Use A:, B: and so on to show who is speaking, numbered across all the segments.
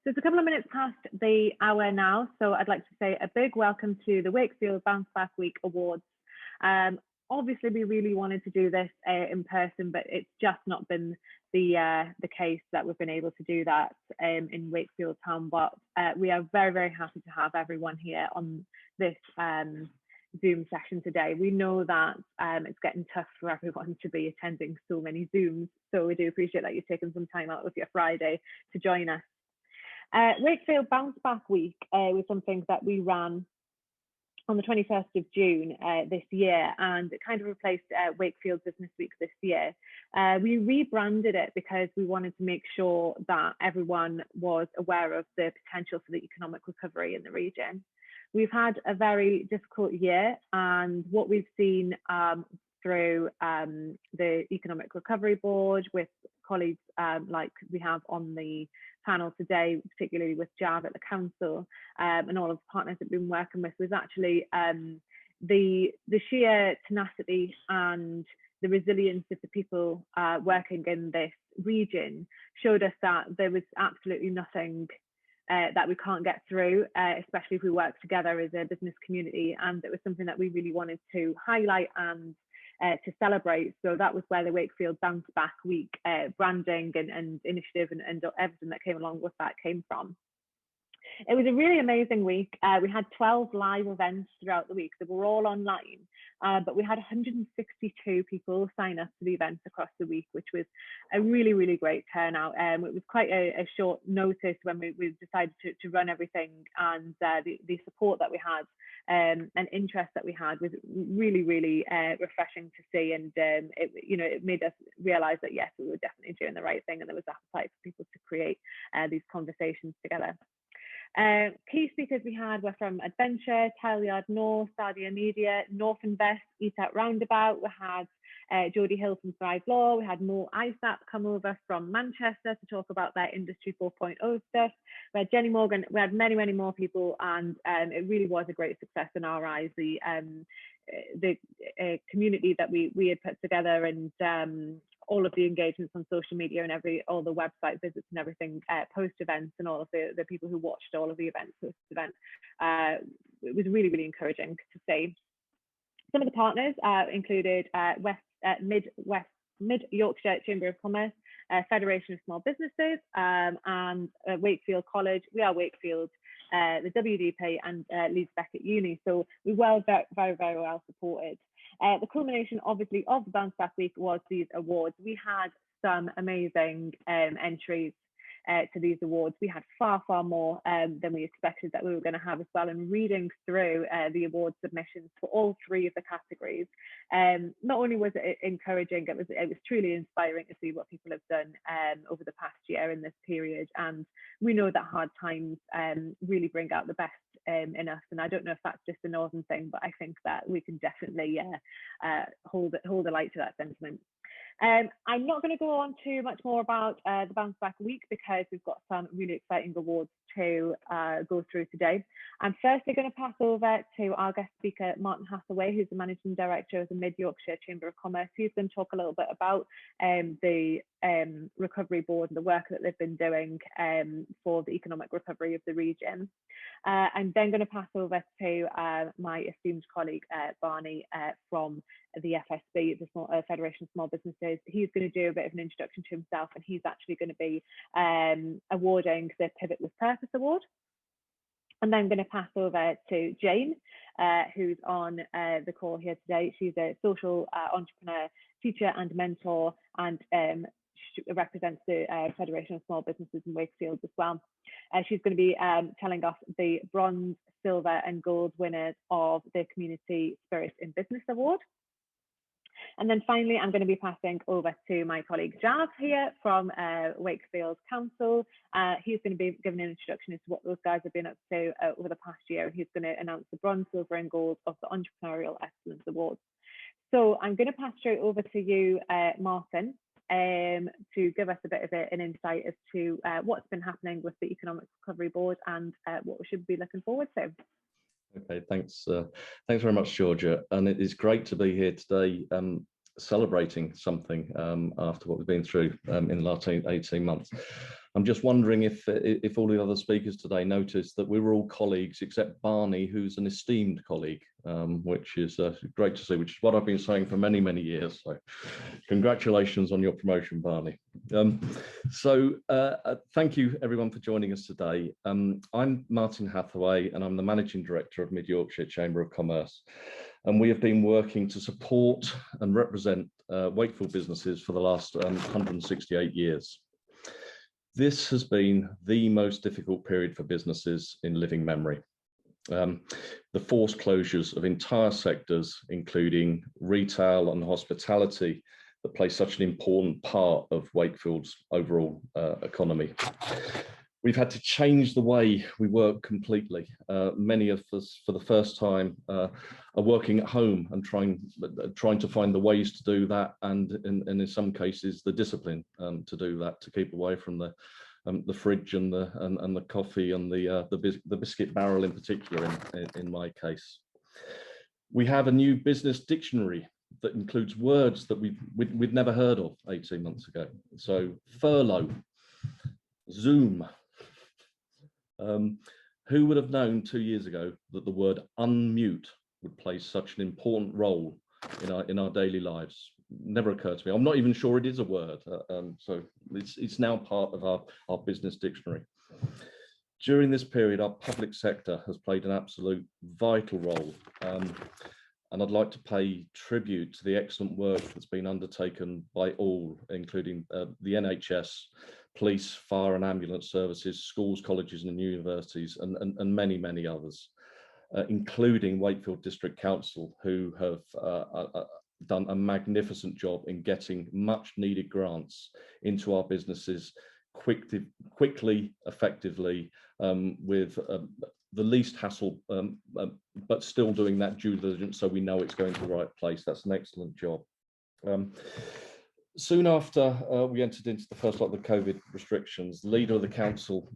A: So it's a couple of minutes past the hour now, so I'd like to say a big welcome to the Wakefield Bounce Back Week Awards. Obviously, we really wanted to do this in person, but it's just not been the case that we've been able to do that in Wakefield Town. But we are very, very happy to have everyone here on this Zoom session today. We know that it's getting tough for everyone to be attending so many Zooms, so we do appreciate that you've taken some time out of your Friday to join us. Wakefield Bounce Back Week was something that we ran on the 21st of June this year, and it kind of replaced Wakefield Business Week this year. We rebranded it because we wanted to make sure that everyone was aware of the potential for the economic recovery in the region. We've had a very difficult year, and what we've seen through the Economic Recovery Board with colleagues like we have on the panel today, particularly with JAV at the council and all of the partners that we've been working with, was actually the sheer tenacity and the resilience of the people working in this region showed us that there was absolutely nothing that we can't get through, especially if we work together as a business community. And it was something that we really wanted to highlight and to celebrate. So that was where the Wakefield Bounce Back Week branding and initiative and everything that came along with that came from. It was a really amazing week. We had 12 live events throughout the week that were all online, but we had 162 people sign up to the events across the week, which was a really, really great turnout. It was quite a short notice when we decided to run everything, and the support that we had and interest that we had was really, really refreshing to see. And it made us realise that yes, we were definitely doing the right thing, and there was appetite for people to create these conversations together. Key speakers we had were from Adventure, Tileyard North, Sadia Media, North Invest, Eat Out Roundabout. We had Jodie Hill from Thrive Law. We had Mo Isap come over from Manchester to talk about their Industry 4.0 stuff. We had Jenny Morgan. We had many, many more people, and it really was a great success in our eyes. The community that we had put together, and all of the engagements on social media and all the website visits and everything, post events, and all of the people who watched all of the events post event. It was really, really encouraging to see. Some of the partners included Mid Yorkshire Chamber of Commerce, Federation of Small Businesses, and Wakefield College. We are Wakefield, the WDP, and Leeds Beckett Uni. So we were very, very well supported. The culmination, obviously, of the Bounce Back Week was these awards. We had some amazing entries to these awards. We had far, far more than we expected that we were going to have as well. And reading through the award submissions for all three of the categories, not only was it encouraging, it was truly inspiring to see what people have done over the past year in this period. And we know that hard times really bring out the best in us. And I don't know if that's just a northern thing, but I think that we can definitely hold a light to that sentiment. I'm not going to go on too much more about the Bounce Back Week because we've got some really exciting awards to go through today. I'm firstly going to pass over to our guest speaker, Martin Hathaway, who's the Managing Director of the Mid Yorkshire Chamber of Commerce. He's going to talk a little bit about the Recovery Board and the work that they've been doing for the economic recovery of the region. I'm then going to pass over to my esteemed colleague, Barney, from the FSB, the Federation of Small Businesses. He's going to do a bit of an introduction to himself, and he's actually going to be awarding the Pivot with Purpose Award. And then I'm going to pass over to Jane, who's on the call here today. She's a social entrepreneur, teacher and mentor, and represents the Federation of Small Businesses in Wakefield as well. She's going to be telling us the bronze, silver and gold winners of the Community Spirit in Business Award. And then finally, I'm going to be passing over to my colleague Jav here from Wakefield Council. He's going to be giving an introduction as to what those guys have been up to over the past year. He's going to announce the bronze, silver and gold of the Entrepreneurial Excellence Awards. So I'm going to pass straight over to you, Martin, to give us a bit of an insight as to what's been happening with the Economic Recovery Board and what we should be looking forward to.
B: Okay, thanks very much, Georgia. And it is great to be here today celebrating something after what we've been through in the last 18 months. I'm just wondering if all the other speakers today noticed that we were all colleagues except Barney, who's an esteemed colleague, which is great to see, which is what I've been saying for many, many years. So congratulations on your promotion, Barney. Thank you everyone for joining us today. I'm Martin Hathaway and I'm the Managing Director of Mid Yorkshire Chamber of Commerce. And we have been working to support and represent Wakefield businesses for the last 168 years. This has been the most difficult period for businesses in living memory. The forced closures of entire sectors, including retail and hospitality, that play such an important part of Wakefield's overall economy. We've had to change the way we work completely. Many of us, for the first time, are working at home and trying to find the ways to do that, and in some cases, the discipline to do that, to keep away from the fridge and the coffee and the biscuit barrel in particular. In my case, we have a new business dictionary that includes words that we'd never heard of 18 months ago. So furlough, Zoom. Who would have known 2 years ago that the word unmute would play such an important role in our daily lives? Never occurred to me. I'm not even sure it is a word. So it's now part of our business dictionary. During this period, our public sector has played an absolute vital role. And I'd like to pay tribute to the excellent work that's been undertaken by all, including the NHS, police, fire and ambulance services, schools, colleges and universities, and many, many others, including Wakefield District Council, who have done a magnificent job in getting much needed grants into our businesses quickly, effectively, with the least hassle, but still doing that due diligence so we know it's going to the right place. That's an excellent job. Soon after we entered into the first lot of the COVID restrictions, the leader of the council,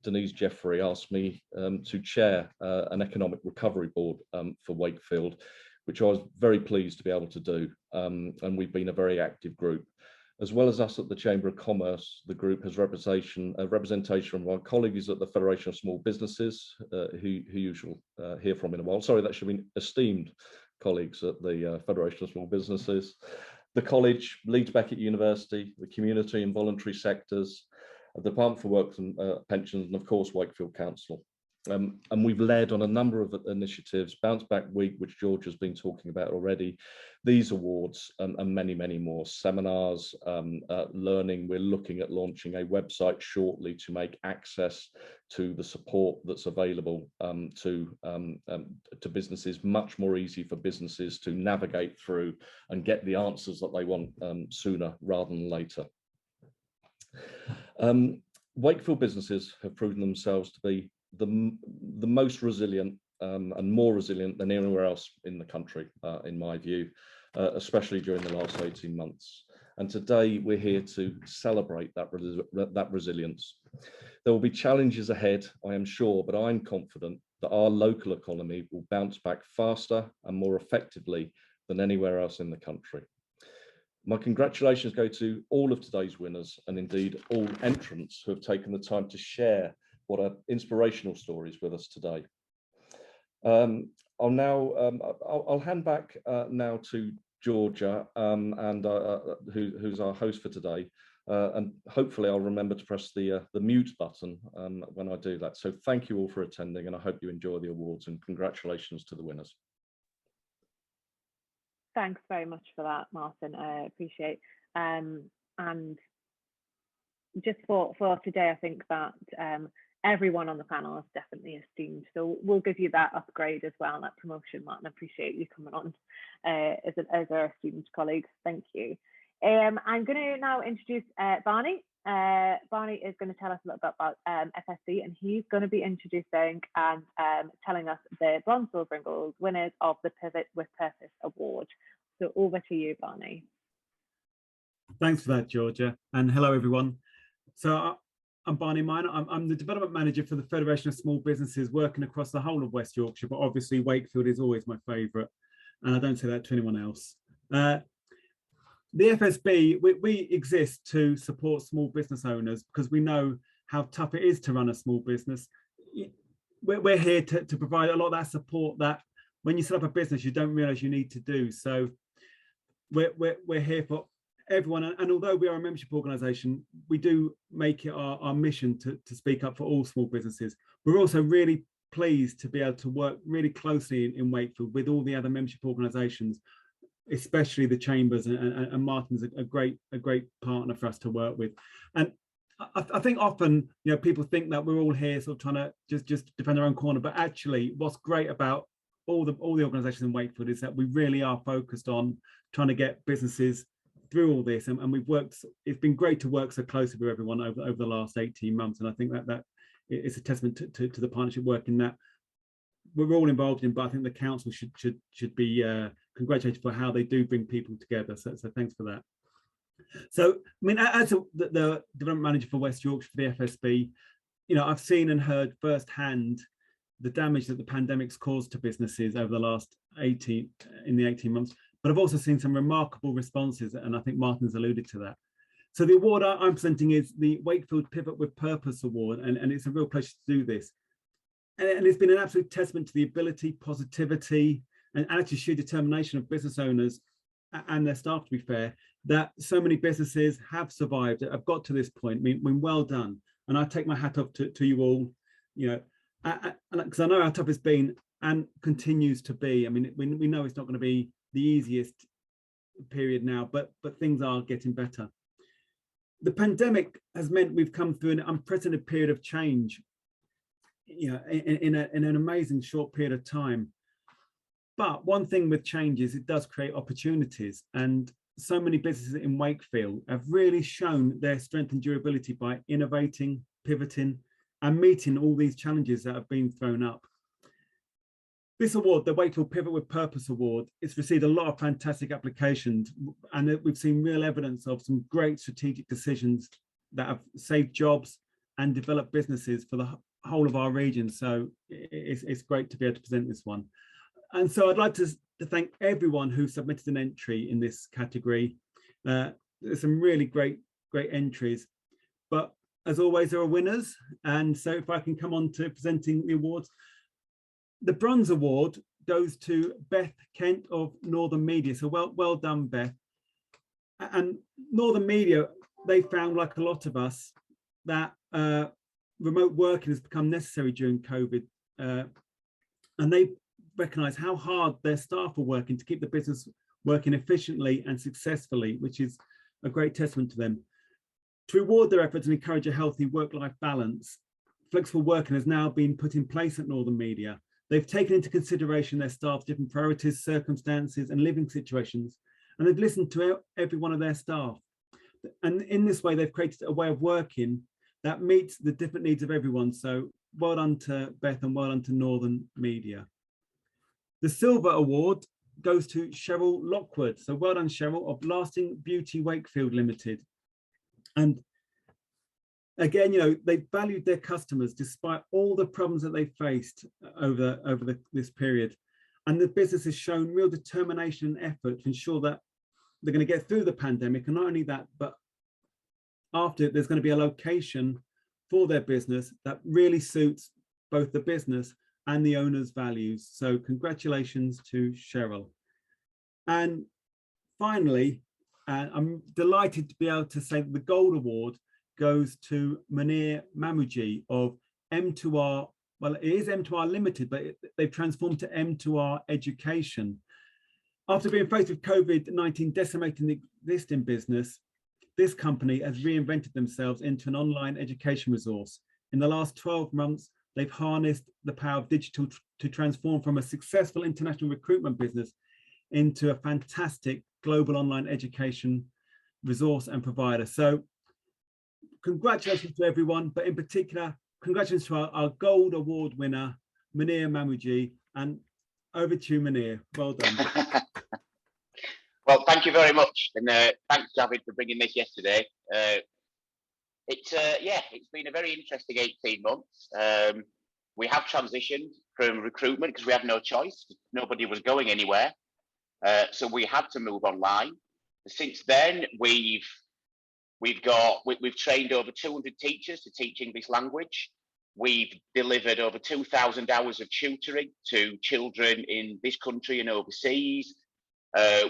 B: Denise Jeffrey, asked me to chair an economic recovery board for Wakefield, which I was very pleased to be able to do. And we've been a very active group. As well as us at the Chamber of Commerce, the group has representation of our colleagues at the Federation of Small Businesses, who you shall hear from in a while. Sorry, that should be esteemed colleagues at the Federation of Small Businesses, the college, Leeds Beckett University, the community and voluntary sectors, the Department for Work and Pensions, and of course, Wakefield Council. And we've led on a number of initiatives, Bounce Back Week, which George has been talking about already, these awards and many, many more, seminars, learning. We're looking at launching a website shortly to make access to the support that's available to businesses much more easy for businesses to navigate through and get the answers that they want sooner rather than later. Wakefield businesses have proven themselves to be the most resilient and more resilient than anywhere else in the country, in my view, especially during the last 18 months. And today we're here to celebrate that resilience. There will be challenges ahead, I am sure, but I'm confident that our local economy will bounce back faster and more effectively than anywhere else in the country. My congratulations go to all of today's winners and indeed all entrants who have taken the time to share what are inspirational stories with us today. I'll hand back now to Georgia, who's our host for today, and hopefully I'll remember to press the mute button when I do that. So thank you all for attending, and I hope you enjoy the awards, and congratulations to the winners.
A: Thanks very much for that, Martin. I appreciate. And just for today, I think that everyone on the panel is definitely esteemed. So we'll give you that upgrade as well, that promotion, Martin. I appreciate you coming on as our esteemed colleagues. Thank you. I'm going to now introduce Barney. Barney is going to tell us a little bit about FSC, and he's going to be introducing and telling us the Bronze, Silver and Gold winners of the Pivot with Purpose Award. So over to you, Barney.
C: Thanks for that, Georgia, and hello everyone. So I'm Barney Minor. I'm the Development Manager for the Federation of Small Businesses, working across the whole of West Yorkshire, but obviously Wakefield is always my favourite, and I don't say that to anyone else. the FSB, we exist to support small business owners because we know how tough it is to run a small business. We're here to provide a lot of that support that when you set up a business, you don't realize you need to do. So we're here for everyone. And although we are a membership organization, we do make it our mission to speak up for all small businesses. We're also really pleased to be able to work really closely in Wakefield with all the other membership organizations, especially the chambers, and Martin's a great partner for us to work with. And I think often, people think that we're all here sort of trying to just defend our own corner, but actually what's great about all the organizations in Wakefield is that we really are focused on trying to get businesses through all this, and we've worked. It's been great to work so closely with everyone over the last 18 months, and I think that it's a testament to the partnership work in that we're all involved in. But I think the council should be congratulated for how they do bring people together. So thanks for that. So I mean, as the development manager for West Yorkshire for the FSB, I've seen and heard firsthand the damage that the pandemic's caused to businesses over the last 18 months. But I've also seen some remarkable responses, and I think Martin's alluded to that. So the award I'm presenting is the Wakefield Pivot with Purpose Award, and it's a real pleasure to do this. And it's been an absolute testament to the ability, positivity, and actually sheer determination of business owners and their staff, to be fair, that so many businesses have survived, have got to this point. I mean, well done. And I take my hat off to you all, because I know how tough it's been and continues to be. I mean, we know it's not going to be the easiest period now, but things are getting better. The pandemic has meant we've come through an unprecedented period of change, in an amazing short period of time. But one thing with change is it does create opportunities, and so many businesses in Wakefield have really shown their strength and durability by innovating, pivoting, and meeting all these challenges that have been thrown up. This award, the Wakefield Pivot with Purpose Award, it's received a lot of fantastic applications, and we've seen real evidence of some great strategic decisions that have saved jobs and developed businesses for the whole of our region. So it's great to be able to present this one. And so I'd like to thank everyone who submitted an entry in this category. There's some really great entries, but as always, there are winners. And so if I can come on to presenting the awards. The Bronze Award goes to Beth Kent of Northern Media. So well done, Beth. And Northern Media, they found, like a lot of us, that remote working has become necessary during COVID. And they recognise how hard their staff are working to keep the business working efficiently and successfully, which is a great testament to them. To reward their efforts and encourage a healthy work-life balance, flexible working has now been put in place at Northern Media. They've taken into consideration their staff's different priorities, circumstances, and living situations, and they've listened to every one of their staff. And in this way, they've created a way of working that meets the different needs of everyone. So well done to Beth and well done to Northern Media. The Silver Award goes to Cheryl Lockwood. So well done, Cheryl, of Lasting Beauty Wakefield Limited. And again, they valued their customers despite all the problems that they faced over this period. And the business has shown real determination and effort to ensure that they're going to get through the pandemic. And not only that, but after, there's going to be a location for their business that really suits both the business and the owner's values. So congratulations to Cheryl. And finally, I'm delighted to be able to say that the Gold Award goes to Munir Mamuji of M2R. Well, it is M2R Limited, but they've transformed to M2R Education. After being faced with COVID-19 decimating the existing business, this company has reinvented themselves into an online education resource. In the last 12 months, they've harnessed the power of digital to transform from a successful international recruitment business into a fantastic global online education resource and provider. So congratulations to everyone, but in particular, congratulations to our Gold Award winner, Munir Mamuji, and over to you, Munir. Well done.
D: Well, thank you very much, and thanks, David, for bringing this yesterday. It's been a very interesting 18 months. We have transitioned from recruitment because we had no choice. Nobody was going anywhere, so we had to move online. Since then, we've trained over 200 teachers to teach English language. We've delivered over 2,000 hours of tutoring to children in this country and overseas.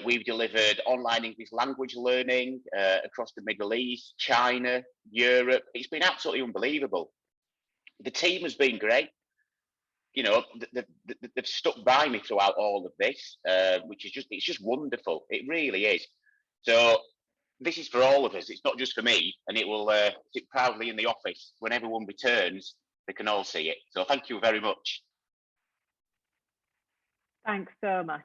D: We've delivered online English language learning across the Middle East, China, Europe. It's been absolutely unbelievable. The team has been great. You know, they've stuck by me throughout all of this, which is just wonderful. It really is. So this is for all of us. It's not just for me, and it will sit proudly in the office when everyone returns. They can all see it. So thank you very much.
A: Thanks so much,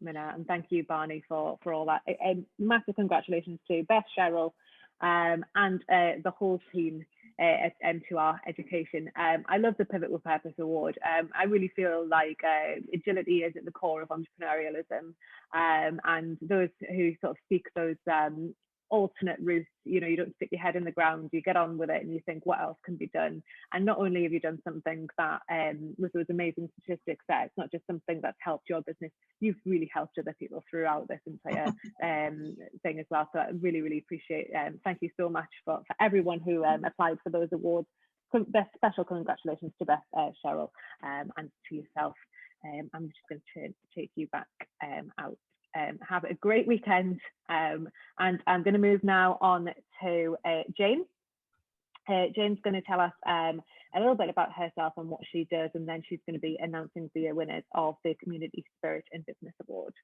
A: Minna, and thank you, Barney, for all that. Massive congratulations to Beth, Cheryl, and the whole team at M2R Education. I love the Pivot with Purpose Award. I really feel like agility is at the core of entrepreneurialism, and those who sort of seek those alternate routes, you know, you don't stick your head in the ground, you get on with it and you think, what else can be done? And not only have you done something that with those amazing statistics there, it's not just something that's helped your business, you've really helped other people throughout this entire thing as well. So I really, really appreciate thank you so much for everyone who applied for those awards. Special congratulations to Beth, Cheryl, and to yourself. I'm just going to take you back out. Have a great weekend, and I'm going to move now on to Jane. Jane's going to tell us a little bit about herself and what she does, and then she's going to be announcing the winners of the Community Spirit in Business Award.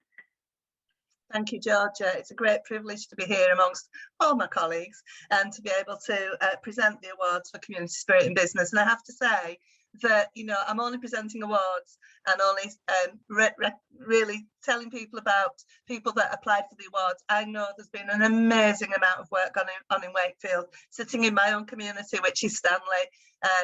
E: Thank you, Georgia. It's a great privilege to be here amongst all my colleagues and to be able to present the awards for Community Spirit in Business. And I have to say that, you know, I'm only presenting awards and only really telling people about people that applied for the awards. I know there's been an amazing amount of work on in Wakefield, sitting in my own community, which is Stanley.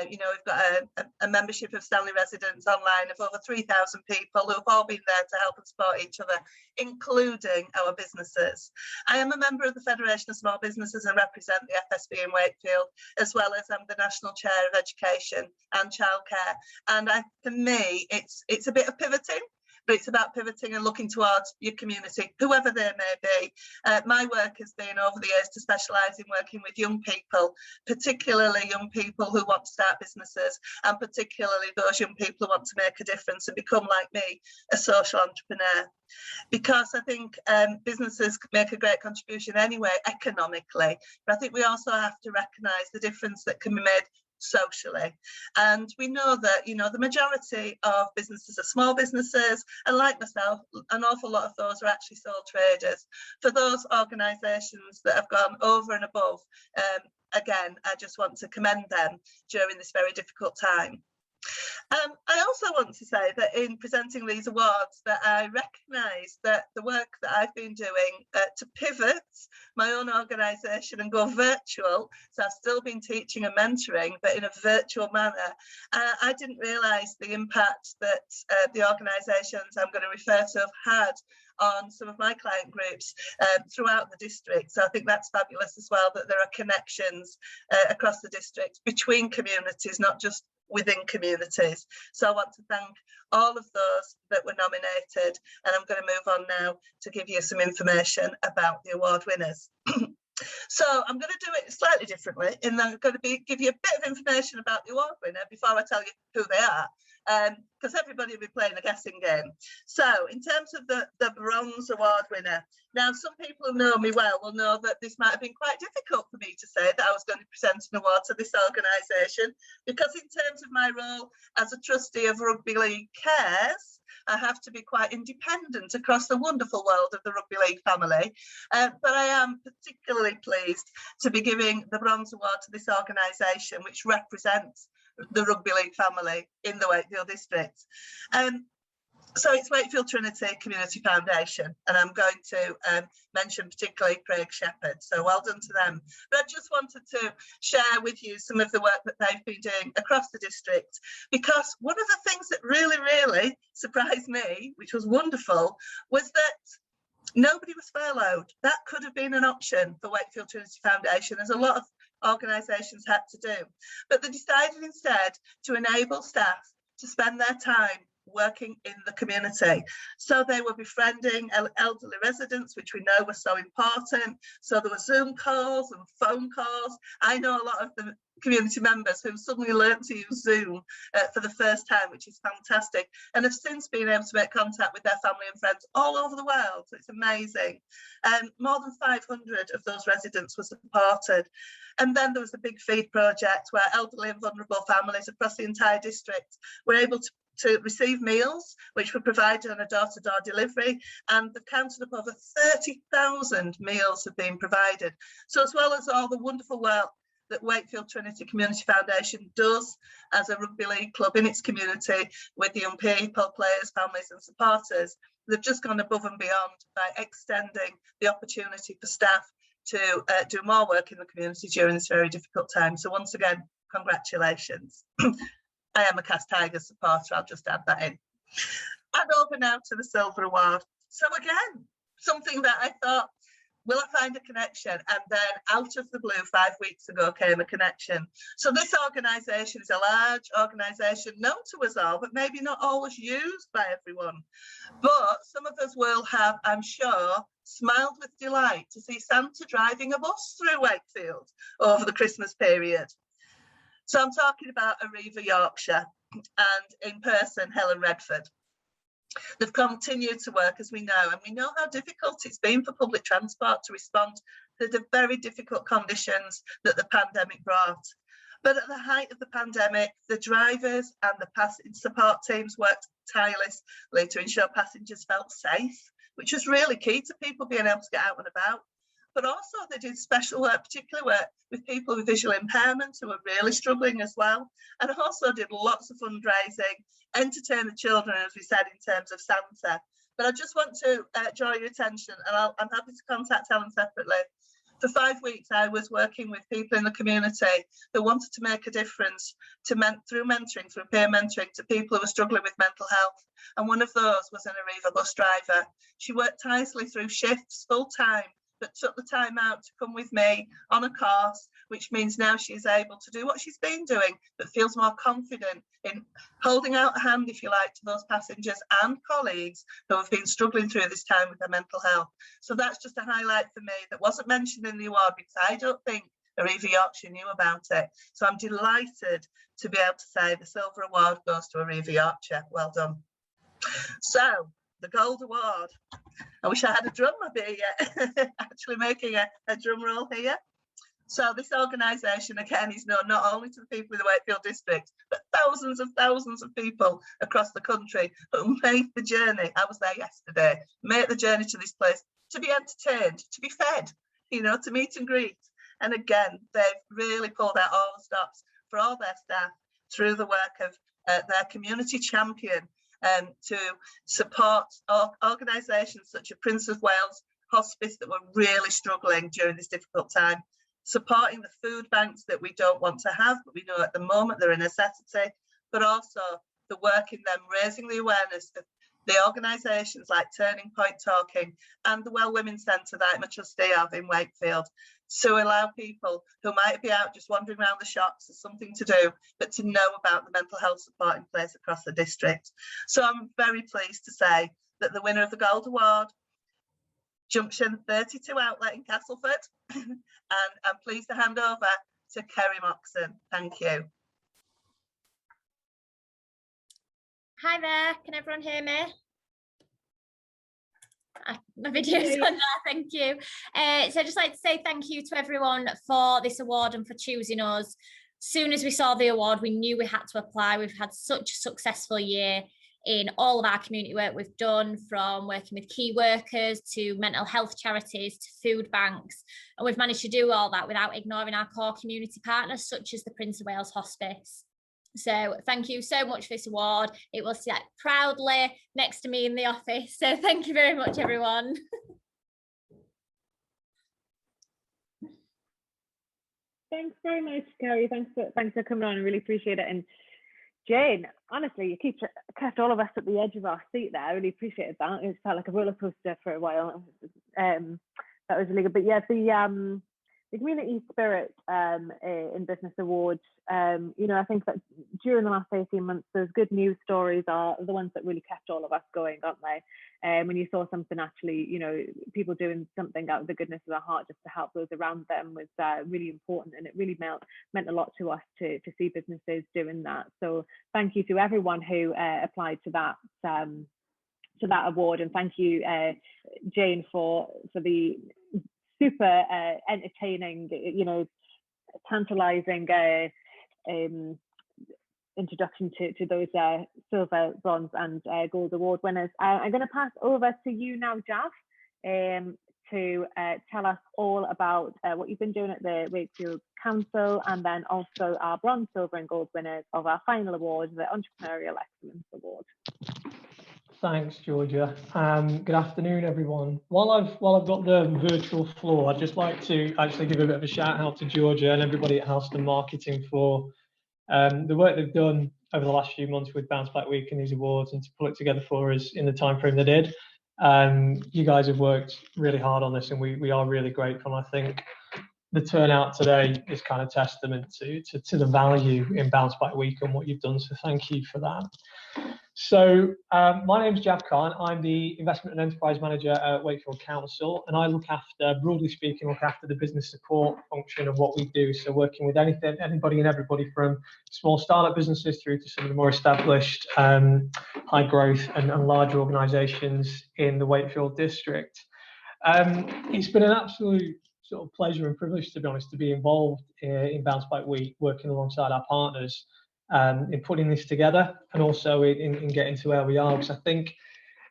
E: You know, we've got a membership of Stanley residents online of over 3,000 people who have all been there to help and support each other, including our businesses. I am a member of the Federation of Small Businesses and represent the FSB in Wakefield, as well as I'm the National Chair of Education and Childcare. And for me, it's a bit of pivoting, but it's about pivoting and looking towards your community, whoever they may be. My work has been over the years to specialise in working with young people, particularly young people who want to start businesses, and particularly those young people who want to make a difference and become, like me, a social entrepreneur. Because I think businesses make a great contribution anyway, economically, but I think we also have to recognise the difference that can be made socially. And we know that, you know, the majority of businesses are small businesses, and like myself, an awful lot of those are actually sole traders. For those organisations that have gone over and above, again, I just want to commend them during this very difficult time. I also want to say that in presenting these awards that I recognise that the work that I've been doing to pivot my own organisation and go virtual, so I've still been teaching and mentoring, but in a virtual manner, I didn't realise the impact that the organisations I'm going to refer to have had on some of my client groups throughout the district. So I think that's fabulous as well, that there are connections across the district between communities, not just within communities. So I want to thank all of those that were nominated, and I'm going to move on now to give you some information about the award winners. So I'm going to do it slightly differently, and I'm going to give you a bit of information about the award winner before I tell you who they are, because everybody will be playing a guessing game. So in terms of the bronze award winner, now some people who know me well will know that this might have been quite difficult for me to say that I was going to present an award to this organisation, because in terms of my role as a trustee of Rugby League Cares, I have to be quite independent across the wonderful world of the Rugby League family. But I am particularly pleased to be giving the Bronze Award to this organisation, which represents the Rugby League family in the Wakefield district. So it's Wakefield Trinity Community Foundation, and I'm going to mention particularly Craig Shepherd. So well done to them. But I just wanted to share with you some of the work that they've been doing across the district, because one of the things that really, really surprised me, which was wonderful, was that nobody was furloughed. That could have been an option for Wakefield Trinity Foundation, as a lot of organisations had to do. But they decided instead to enable staff to spend their time working in the community. So they were befriending elderly residents, which we know were so important. So there were Zoom calls and phone calls. I know a lot of the community members who suddenly learned to use Zoom for the first time, which is fantastic, and have since been able to make contact with their family and friends all over the world. So it's amazing. More than 500 of those residents were supported. And then there was the Big Feed project, where elderly and vulnerable families across the entire district were able to receive meals, which were provided on a door-to-door delivery, and they've counted up over 30,000 meals have been provided. So as well as all the wonderful work that Wakefield Trinity Community Foundation does as a rugby league club in its community with the young people, players, families and supporters, they've just gone above and beyond by extending the opportunity for staff to do more work in the community during this very difficult time. So once again, congratulations. I am a Cast Tigers supporter, I'll just add that in. And over now to the Silver Award. So again, something that I thought, will I find a connection? And then out of the blue, 5 weeks ago came a connection. So this organisation is a large organisation known to us all, but maybe not always used by everyone. But some of us will have, I'm sure, smiled with delight to see Santa driving a bus through Wakefield over the Christmas period. So I'm talking about Arriva Yorkshire and in person, Helen Redford. They've continued to work, as we know, and we know how difficult it's been for public transport to respond to the very difficult conditions that the pandemic brought. But at the height of the pandemic, the drivers and the passenger support teams worked tirelessly to ensure passengers felt safe, which was really key to people being able to get out and about. But also they did special work, particular work with people with visual impairment who were really struggling as well. And also did lots of fundraising, entertain the children, as we said, in terms of Santa. But I just want to draw your attention, and I'm happy to contact Helen separately. For 5 weeks, I was working with people in the community who wanted to make a difference through mentoring, through peer mentoring, to people who were struggling with mental health. And one of those was an Arriva bus driver. She worked tirelessly through shifts, full time, but took the time out to come with me on a course, which means now she's able to do what she's been doing, but feels more confident in holding out a hand, if you like, to those passengers and colleagues who have been struggling through this time with their mental health. So that's just a highlight for me that wasn't mentioned in the award, because I don't think Arriva Yorkshire knew about it. So I'm delighted to be able to say the Silver Award goes to Arriva Yorkshire. Well done. So the Gold Award. I wish I had a drum. I'd be actually making a drum roll here. So this organisation, again, is known not only to the people in the Wakefield district, but thousands of people across the country who make the journey. I was there yesterday, make the journey to this place to be entertained, to be fed, you know, to meet and greet. And again, they've really pulled out all the stops for all their staff through the work of their community champion, to support organisations such as Prince of Wales Hospice that were really struggling during this difficult time, supporting the food banks that we don't want to have, but we know at the moment they're a necessity, but also the work in them raising the awareness of the organisations like Turning Point Talking and the Well Women's Centre that I'm a trustee of in Wakefield, to allow people who might be out just wandering around the shops as something to do, but to know about the mental health support in place across the district. So I'm very pleased to say that the winner of the Gold Award, Junction 32 Outlet in Castleford, and I'm pleased to hand over to Kerry Moxon. Thank you.
F: Hi there, can everyone hear me? My video's on there, thank you. So I'd just like to say thank you to everyone for this award and for choosing us. As soon as we saw the award, we knew we had to apply. We've had such a successful year in all of our community work we've done, from working with key workers to mental health charities to food banks. And we've managed to do all that without ignoring our core community partners, such as the Prince of Wales Hospice. So thank you so much for this award. It will sit proudly next to me in the office. So thank you very much, everyone.
A: Thanks very much, Kerry. Thanks for coming on. I really appreciate it. And Jane, honestly, you kept all of us at the edge of our seat there. I really appreciated that. It felt like a roller coaster for a while. That was really good. But yeah, the community spirit in business awards. You know, I think that during the last 18 months, those good news stories are the ones that really kept all of us going, aren't they? When you saw something actually, you know, people doing something out of the goodness of their heart just to help those around them was really important, and it really meant a lot to us to see businesses doing that. So thank you to everyone who applied to that award, and thank you, Jane, for the super entertaining, you know, tantalizing introduction to those silver, bronze and gold award winners. I'm going to pass over to you now, Jav, to tell us all about what you've been doing at the Wakefield Council, and then also our bronze, silver and gold winners of our final award, the Entrepreneurial Excellence Award.
G: Thanks, Georgia. Good afternoon, everyone. While I've got the virtual floor, I'd just like to actually give a bit of a shout out to Georgia and everybody at Houston Marketing for the work they've done over the last few months with Bounce Back Week and these awards, and to pull it together for us in the time frame they did. You guys have worked really hard on this, and we are really grateful. And I think the turnout today is kind of testament to the value in Bounce Back Week and what you've done. So thank you for that. So my name is Jav Khan. I'm the Investment and Enterprise Manager at Wakefield Council, and I broadly speaking, look after the business support function of what we do. So working with anybody and everybody from small startup businesses through to some of the more established high growth and larger organisations in the Wakefield district. It's been an absolute sort of pleasure and privilege, to be honest, to be involved in Bounce Back Week, working alongside our partners in putting this together, and also in getting to where we are. Because I think,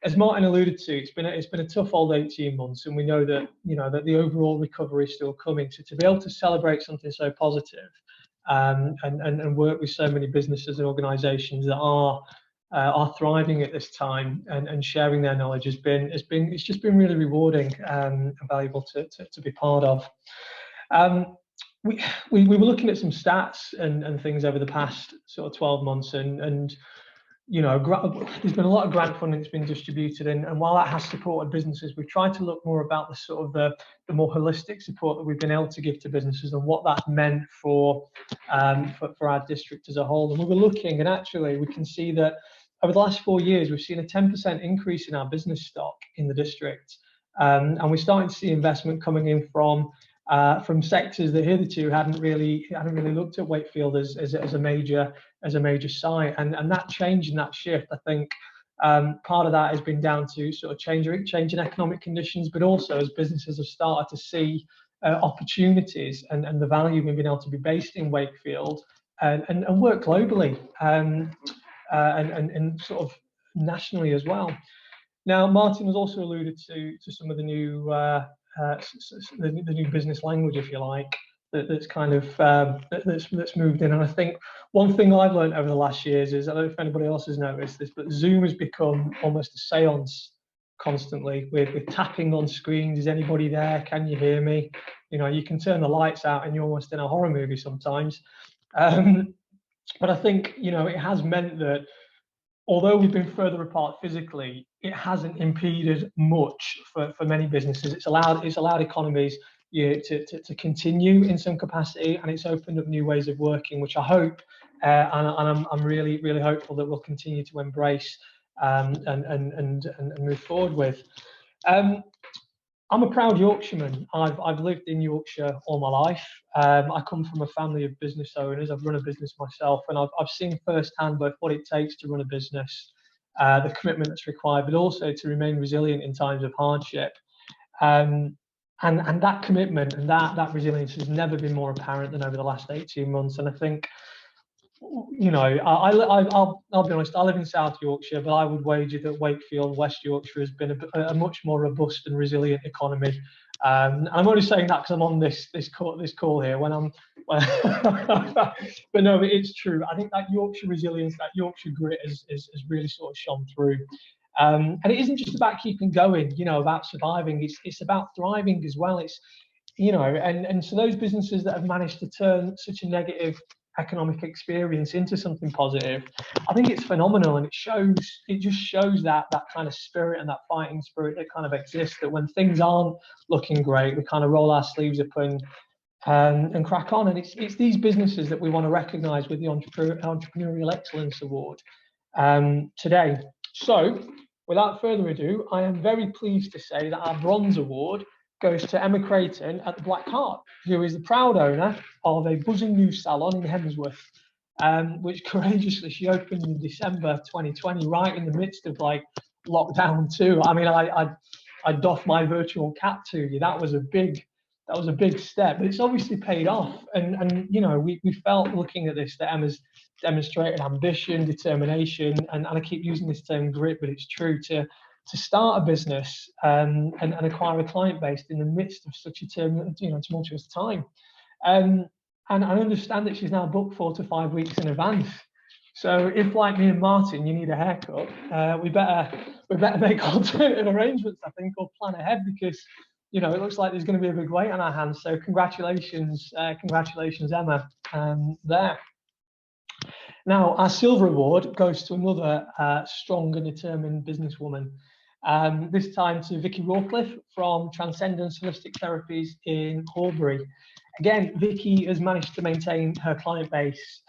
G: as Martin alluded to, it's been a tough old 18 months, and we know that, you know, that the overall recovery is still coming. So to be able to celebrate something so positive, and work with so many businesses and organisations that are thriving at this time and sharing their knowledge it's just been really rewarding and valuable to be part of. We were looking at some stats and things over the past sort of 12 months, and you know, there's been a lot of grant funding that's been distributed, and while that has supported businesses, we've tried to look more about the sort of the more holistic support that we've been able to give to businesses and what that meant for our district as a whole. And we were looking, and actually we can see that over the last 4 years, we've seen a 10% increase in our business stock in the district, and we're starting to see investment coming in from sectors that hitherto hadn't really looked at Wakefield as a major site, and that change and that shift, I think part of that has been down to sort of change in economic conditions, but also as businesses have started to see opportunities and the value in being able to be based in Wakefield and work globally and sort of nationally as well. Now, Martin has also alluded to some of the new the new business language, if you like, that's kind of that's moved in. And I think one thing I've learned over the last years is, I don't know if anybody else has noticed this, but Zoom has become almost a seance constantly. We're tapping on screens. Is anybody there? Can you hear me? You know, you can turn the lights out and you're almost in a horror movie sometimes. But I think, you know, it has meant that although we've been further apart physically, it hasn't impeded much for many businesses. It's allowed economies, you know, to continue in some capacity, and it's opened up new ways of working, which I hope and I'm really hopeful that we'll continue to embrace and move forward with. I'm a proud Yorkshireman. I've lived in Yorkshire all my life. I come from a family of business owners. I've run a business myself, and I've seen firsthand both what it takes to run a business, the commitment that's required, but also to remain resilient in times of hardship. And that commitment and that resilience has never been more apparent than over the last 18 months. And I think, you know, I'll be honest, I live in South Yorkshire, but I would wager that Wakefield, West Yorkshire, has been a much more robust and resilient economy. And I'm only saying that because I'm on this call here. But no, it's true. I think that Yorkshire resilience, that Yorkshire grit has really sort of shone through. And it isn't just about keeping going, you know, about surviving. It's about thriving as well. It's, you know, and so those businesses that have managed to turn such a negative economic experience into something positive, I think it's phenomenal, and it just shows that kind of spirit and that fighting spirit that kind of exists, that when things aren't looking great, we kind of roll our sleeves up and crack on. And it's these businesses that we want to recognise with the Entrepreneurial Excellence Award today. So, without further ado, I am very pleased to say that our Bronze Award goes to Emma Creighton at the Black Heart, who is the proud owner of a buzzing new salon in Hemsworth, which courageously she opened in December 2020, right in the midst of like lockdown too. I mean, I doff my virtual cap to you. That was a big step, but it's obviously paid off. And you know, we felt looking at this that Emma's demonstrated ambition, determination, and I keep using this term grit, but it's true, to start a business and acquire a client base in the midst of such a tumultuous time. And I understand that she's now booked 4 to 5 weeks in advance. So if, like me and Martin, you need a haircut, we better make alternative arrangements, I think, or plan ahead, because you know it looks like there's going to be a big weight on our hands. So congratulations, Emma, there. Now, our Silver Award goes to another strong and determined businesswoman. This time to Vicky Rawcliffe from Transcendence Holistic Therapies in Horbury. Again, Vicky has managed to maintain her client base.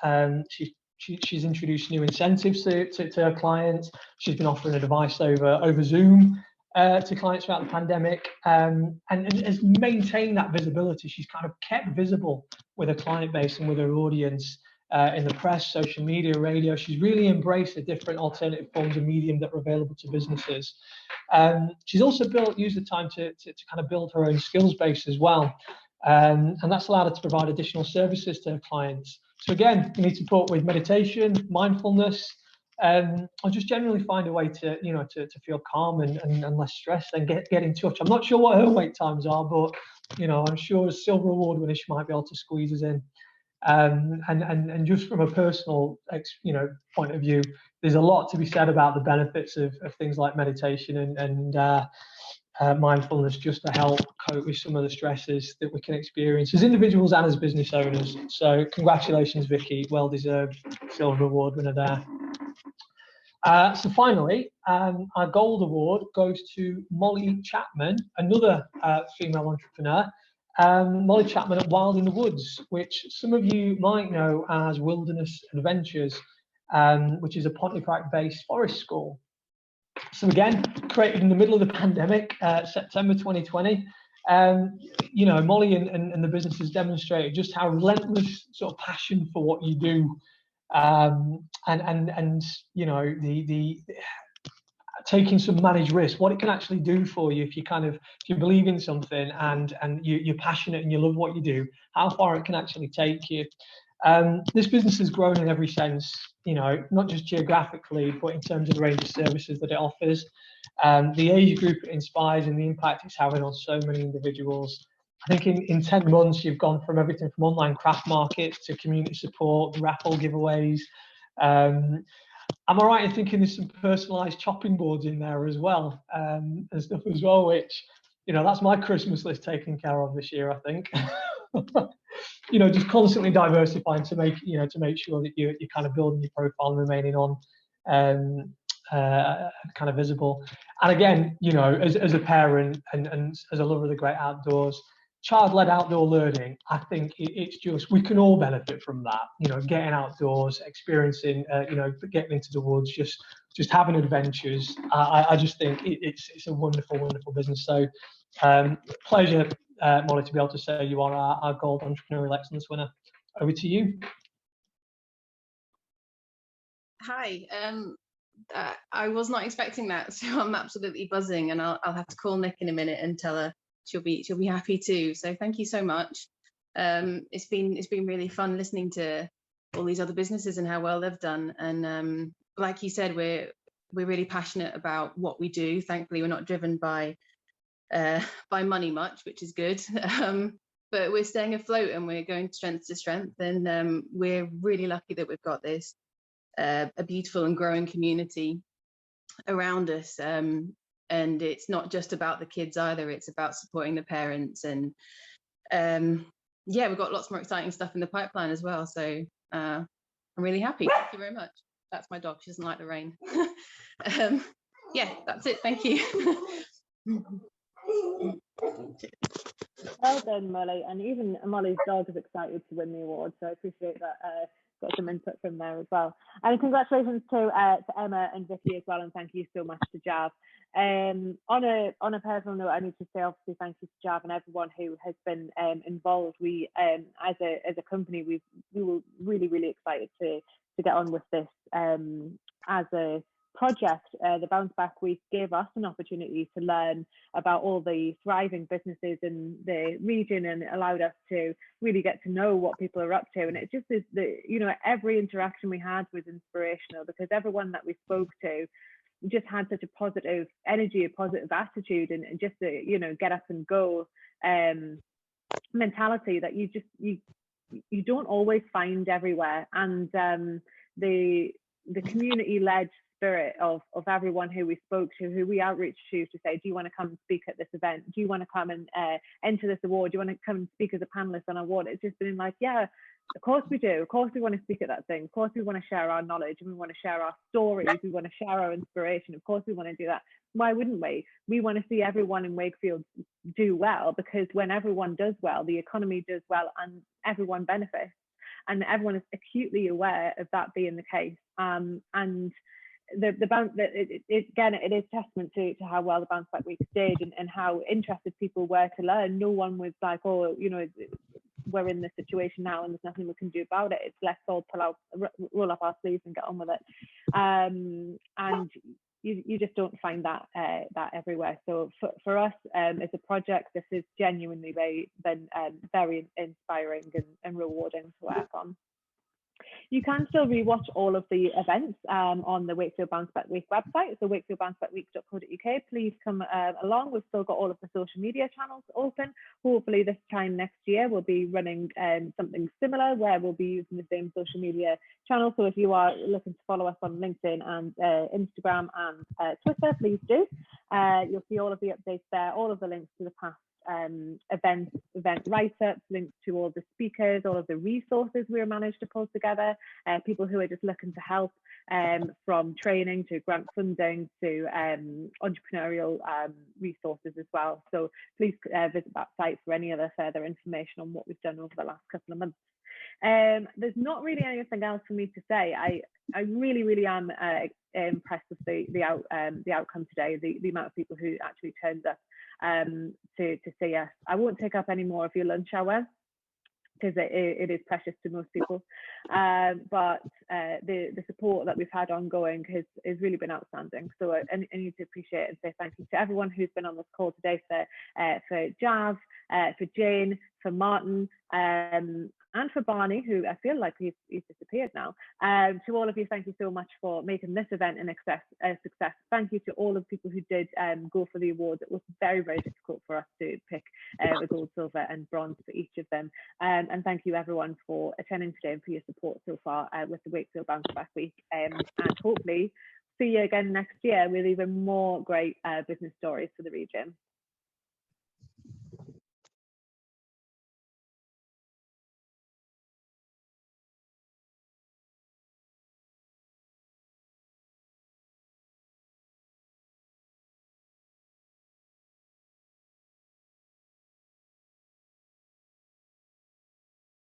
G: She's introduced new incentives to her clients. She's been offering advice over Zoom to clients throughout the pandemic, and has maintained that visibility. She's kind of kept visible with her client base and with her audience in the press, social media, radio. She's really embraced the different alternative forms of medium that are available to businesses. She's also used the time to kind of build her own skills base as well. And that's allowed her to provide additional services to her clients. So again, you need support with meditation, mindfulness, or just generally find a way to feel calm and less stressed, and get in touch. I'm not sure what her wait times are, but I'm sure as Silver Award winner, she might be able to squeeze us in. And just from a personal point of view, there's a lot to be said about the benefits of things like meditation and mindfulness, just to help cope with some of the stresses that we can experience as individuals and as business owners. So congratulations, Vicky, well deserved Silver Award winner there. So finally, our Gold Award goes to Molly Chapman, another female entrepreneur. Molly Chapman at Wild in the Woods, which some of you might know as Wilderness Adventures, which is a Pontefract-based forest school. So again, created in the middle of the pandemic, September 2020. Molly and the business has demonstrated just how relentless sort of passion for what you do, the taking some managed risk, what it can actually do for you if you believe in something and you're passionate and you love what you do, how far it can actually take you. This business has grown in every sense, not just geographically, but in terms of the range of services that it offers, the age group it inspires, and the impact it's having on so many individuals. I think in 10 months, you've gone from everything from online craft markets to community support, raffle giveaways. Am I right in thinking there's some personalised chopping boards in there as well, and stuff as well, which, that's my Christmas list taken care of this year, I think. Just constantly diversifying to make sure that you're kind of building your profile and remaining on kind of visible. And again, as a parent and as a lover of the great outdoors, child-led outdoor learning, I think it's just, we can all benefit from that, getting outdoors, experiencing, getting into the woods, just having adventures. I just think it's a wonderful, wonderful business. So pleasure, Molly, to be able to say you are our Gold Entrepreneurial Excellence winner. Over to you.
H: Hi, I was not expecting that, so I'm absolutely buzzing, and I'll have to call Nick in a minute and tell her she'll be happy too. So thank you so much. It's been really fun listening to all these other businesses and how well they've done. And like you said, we're really passionate about what we do. Thankfully, we're not driven by money much, which is good. But we're staying afloat and we're going strength to strength. And we're really lucky that we've got this a beautiful and growing community around us. And it's not just about the kids either, it's about supporting the parents. And we've got lots more exciting stuff in the pipeline as well. So I'm really happy. Thank you very much. That's my dog, she doesn't like the rain. That's it, thank you.
A: Well done, Molly. And even Molly's dog is excited to win the award, so I appreciate that. Got some input from there as well. And congratulations to Emma and Vicky as well, and thank you so much to Jav. On a personal note, I need to say obviously thank you to Jav and everyone who has been involved. We as a company we were really excited to get on with this as a project. The Bounce Back Week gave us an opportunity to learn about all the thriving businesses in the region, and allowed us to really get to know what people are up to. And it just is every interaction we had was inspirational, because everyone that we spoke to just had such a positive energy, a positive attitude, and just a get up and go mentality that you don't always find everywhere. And the community-led spirit of everyone who we spoke to, who we outreached to say, do you want to come and speak at this event? Do you want to come and enter this award? Do you want to come and speak as a panelist on an award? It's just been like, yeah, of course we do. Of course we want to speak at that thing. Of course we want to share our knowledge, and we want to share our stories. We want to share our inspiration. Of course we want to do that. Why wouldn't we? We want to see everyone in Wakefield do well, because when everyone does well, the economy does well and everyone benefits. And everyone is acutely aware of that being the case. And the bounce, again, it is testament to how well the Bounce Back Week did, and how interested people were to learn. No one was like, oh, we're in this situation now and there's nothing we can do about it. It's let's all roll up our sleeves and get on with it. And you just don't find that everywhere. So for us as a project, this is genuinely been very inspiring and rewarding to work on. You can still rewatch all of the events on the Wakefield Bounce Back Week website, so wakefieldbouncebackweek.co.uk. Please come along. We've still got all of the social media channels open. Hopefully this time next year we'll be running something similar, where we'll be using the same social media channel. So if you are looking to follow us on LinkedIn and Instagram and Twitter, please do. You'll see all of the updates there, all of the links to the past event write-ups, links to all the speakers, all of the resources we managed to pull together, people who are just looking to help, from training to grant funding to entrepreneurial resources as well. So please visit that site for any other further information on what we've done over the last couple of months. There's not really anything else for me to say. I really am impressed with the outcome today, the amount of people who actually turned up to say yes. I won't take up any more of your lunch hour, because it is precious to most people, but the support that we've had ongoing has really been outstanding. So I need to appreciate and say thank you to everyone who's been on this call today, for Jav, for Jane, for Martin, and for Barney, who I feel like he's disappeared now. To all of you, thank you so much for making this event a success. Thank you to all of the people who did go for the awards. It was very difficult for us to pick the gold, silver and bronze for each of them. And thank you everyone for attending today and for your support so far with the Wakefield Bounce Back Week. And hopefully see you again next year with even more great business stories for the region.